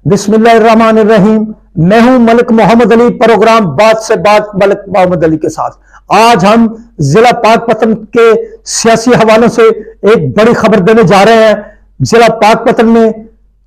बिस्मिल्लाहिर्रहमानिर्रहीम। मैं हूं मलिक मोहम्मद अली, प्रोग्राम बात से बात मलिक मोहम्मद अली के साथ। आज हम जिला पाकपतन के सियासी हवालों से एक बड़ी खबर देने जा रहे हैं। जिला पाकपतन में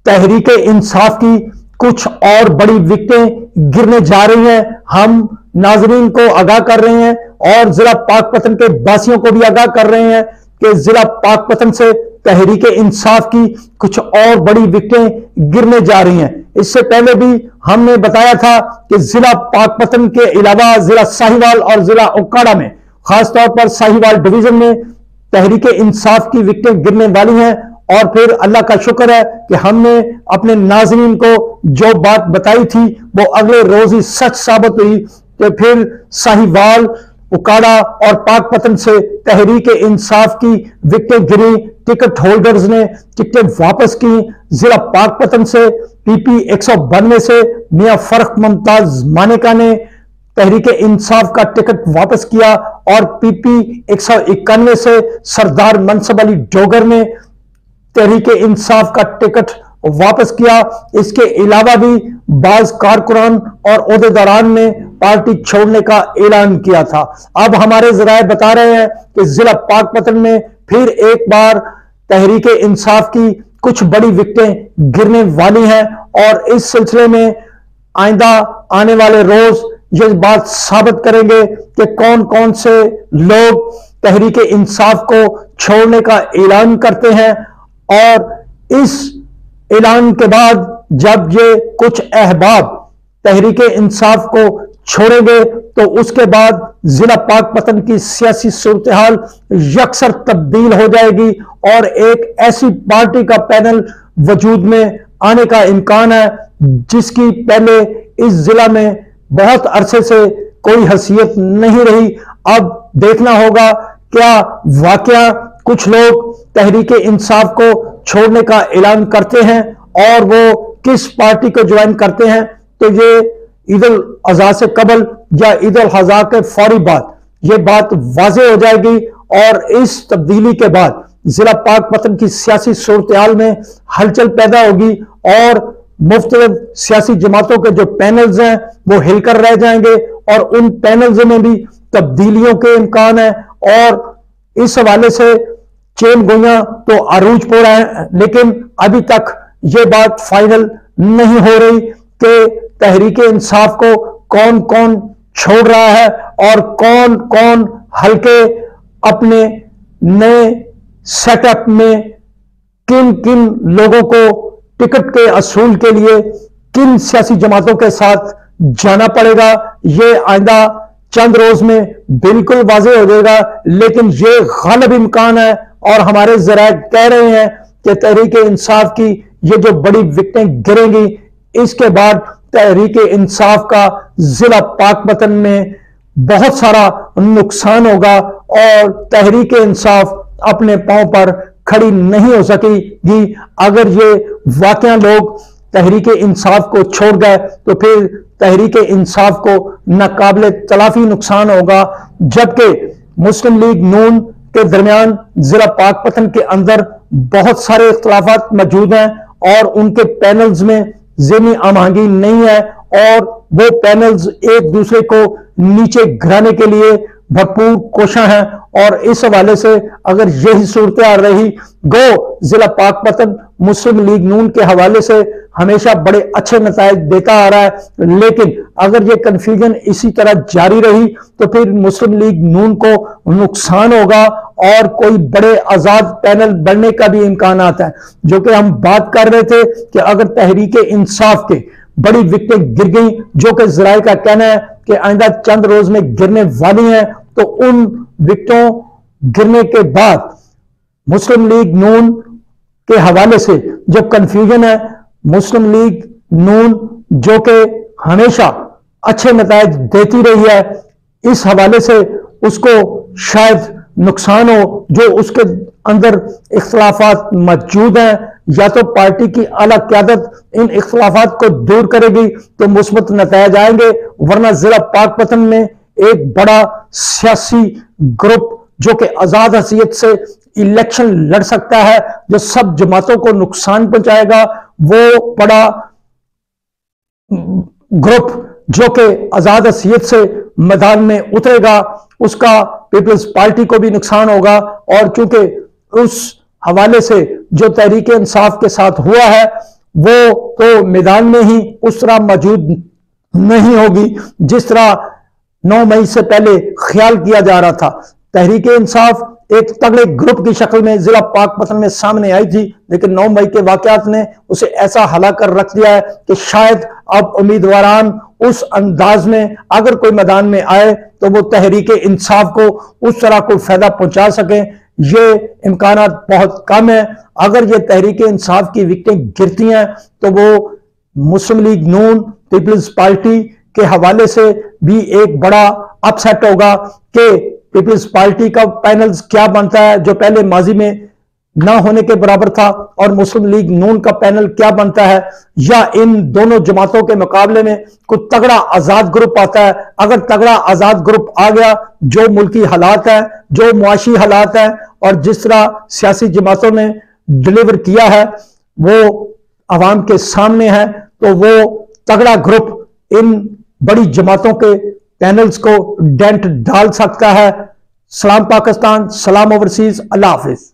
तहरीक इंसाफ की कुछ और बड़ी विकेटें गिरने जा रही हैं। हम नाजरीन को आगाह कर रहे हैं और जिला पाकपतन के वासियों को भी आगाह कर रहे हैं कि जिला पाकपतन से तहरीक इंसाफ की कुछ और बड़ी विकेटें गिरने जा रही हैं। इससे पहले भी हमने बताया था कि जिला पाकपतन के अलावा जिला साहिवाल और जिला ओकाड़ा में, खासतौर पर साहिवाल डिवीजन में तहरीक इंसाफ की विकेटें गिरने वाली हैं। और फिर अल्लाह का शुक्र है कि हमने अपने नाज़रीन को जो बात बताई थी वो अगले रोज ही सच साबित हुई कि फिर साहिवाल, उकाड़ा और पाकपतन से तहरीक इंसाफ की विकेटें गिरी। टिकट होल्डर्स ने टिकटें वापस की। जिला पाकपतन से पीपी 192 से मियां फर्क मुमताज मानेका ने तहरीक इंसाफ का टिकट वापस किया और पीपी 191 से सरदार मनसब अली डोगर ने तहरीक इंसाफ का टिकट वापस किया। इसके अलावा भी बाज कारकुनान और ओहदेदारान ने पार्टी छोड़ने का ऐलान किया था। अब हमारे जराए बता रहे हैं कि जिला पाकपतन में फिर एक बार तहरीक इंसाफ की कुछ बड़ी विकेटें गिरने वाली हैं और इस सिलसिले में आइंदा आने वाले रोज ये बात साबित करेंगे कि कौन कौन से लोग तहरीक इंसाफ को छोड़ने का ऐलान करते हैं। और इस ऐलान के बाद जब ये कुछ अहबाब तहरीक इंसाफ को छोड़ेंगे तो उसके बाद जिला पाकपतन की सियासी सूरत हाल यकसर तब्दील हो जाएगी और एक ऐसी पार्टी का पैनल वजूद में आने का इम्कान है जिसकी पहले इस जिला में बहुत अरसे से कोई हैसियत नहीं रही। अब देखना होगा क्या वाकया कुछ लोग तहरीक इंसाफ को छोड़ने का ऐलान करते हैं और वो किस पार्टी को ज्वाइन करते हैं। तो ये ईद उल अजहा से कबल या ईद उल अजहा के फौरी बाद ये बात वाज़ेह हो जाएगी और इस तब्दीली के बाद जिला पाकपतन की सियासी सूरत हाल में हलचल पैदा होगी और मुख्तलिफ सियासी जमातों के जो पैनल्स हैं वो हिलकर रह जाएंगे और उन पैनल्स में भी तब्दीलियों के इम्कान है। और इस हवाले से चेन गोइयां तो अरूज पो रहा है, लेकिन अभी तक ये बात फाइनल नहीं हो रही कि तहरीक इंसाफ को कौन कौन छोड़ रहा है और कौन कौन हल्के अपने नए सेटअप में किन किन लोगों को टिकट के असूल के लिए किन सियासी जमातों के साथ जाना पड़ेगा। ये आइंदा चंद रोज में बिल्कुल वाज़ेह हो जाएगा, लेकिन ये गालिब इम्कान है और हमारे जराए कह रहे हैं कि तहरीक इंसाफ की ये जो बड़ी विकेटें गिरेंगी इसके बाद तहरीक इंसाफ का जिला पाकपतन में बहुत सारा नुकसान होगा और तहरीक इंसाफ अपने पांव पर खड़ी नहीं हो सकेगी। अगर ये वाकया लोग तहरीक इंसाफ को छोड़ गए तो फिर तहरीक इंसाफ को नाकाबिले तलाफी नुकसान होगा। जबकि मुस्लिम लीग नून के दरमियान जिला पाकपतन के अंदर बहुत सारे इख्तलाफात मौजूद हैं और उनके पैनल्स में ज़हनी आमांगी नहीं है और वो पैनल्स एक दूसरे को नीचे गिराने के लिए भरपूर कोशिश हैं। और इस हवाले से अगर यही सूरत रही गो जिला पाकपतन मुस्लिम लीग नून के हवाले से हमेशा बड़े अच्छे नताइज देता आ रहा है, लेकिन अगर ये कंफ्यूजन इसी तरह जारी रही तो फिर मुस्लिम लीग नून को नुकसान होगा और कोई बड़े आजाद पैनल बनने का भी इम्कान आता है। जो कि हम बात कर रहे थे कि अगर तहरीक इंसाफ के बड़ी विकेटें गिर गई, जो कि जराए का कहना है कि आइंदा चंद रोज में गिरने वाली हैं, तो उन विकेटों गिरने के बाद मुस्लिम लीग नून के हवाले से जो कंफ्यूजन है, मुस्लिम लीग नून जो कि हमेशा अच्छे नताइज देती रही है, इस हवाले से उसको शायद नुकसान हो। जो उसके अंदर इख्तलाफात मौजूद हैं, या तो पार्टी की आला क़यादत इन इख्तलाफात को दूर करेगी तो मुस्बत नताइज आएंगे, वरना जिला पाकपतन में एक बड़ा सियासी ग्रुप जो कि आजाद हैसियत से इलेक्शन लड़ सकता है, जो सब जमातों को नुकसान पहुंचाएगा, वो बड़ा ग्रुप जो कि आजाद हसीयत से मैदान में उतरेगा, उसका पीपल्स पार्टी को भी नुकसान होगा। और चूंकि उस हवाले से जो तहरीक इंसाफ के साथ हुआ है वो तो मैदान में ही उस तरह मौजूद नहीं होगी जिस तरह 9 मई से पहले ख्याल किया जा रहा था। तहरीक इंसाफ एक तगड़े ग्रुप की शक्ल में जिला पाकपतन में सामने आई थी, लेकिन 9 मई के वाकयात ने उसे ऐसा हला कर रख दिया है कि शायद अब उम्मीदवारान उस अंदाज में अगर कोई मैदान में आए तो वो तहरीक इंसाफ को उस तरह कोई फायदा पहुंचा सके, ये इम्कान बहुत कम है। अगर ये तहरीक इंसाफ की विकेटें गिरती हैं तो वो मुस्लिम लीग नून पीपल्स पार्टी के हवाले से भी एक बड़ा अपसेट होगा कि पीपल्स पार्टी का पैनल क्या बनता है जो पहले माजी में ना होने के बराबर था, और मुस्लिम लीग नून का पैनल क्या बनता है, या इन दोनों जमातों के मुकाबले में कुछ तगड़ा आजाद ग्रुप आता है। अगर तगड़ा आजाद ग्रुप आ गया, जो मुल्की हालात है, जो मुआशी हालात है और जिस तरह सियासी जमातों ने डिलीवर किया है वो अवाम के सामने है, तो वो तगड़ा ग्रुप इन बड़ी जमातों के पैनल्स को डेंट डाल सकता है। सलाम पाकिस्तान, सलाम ओवरसीज, अल्लाह हाफिज।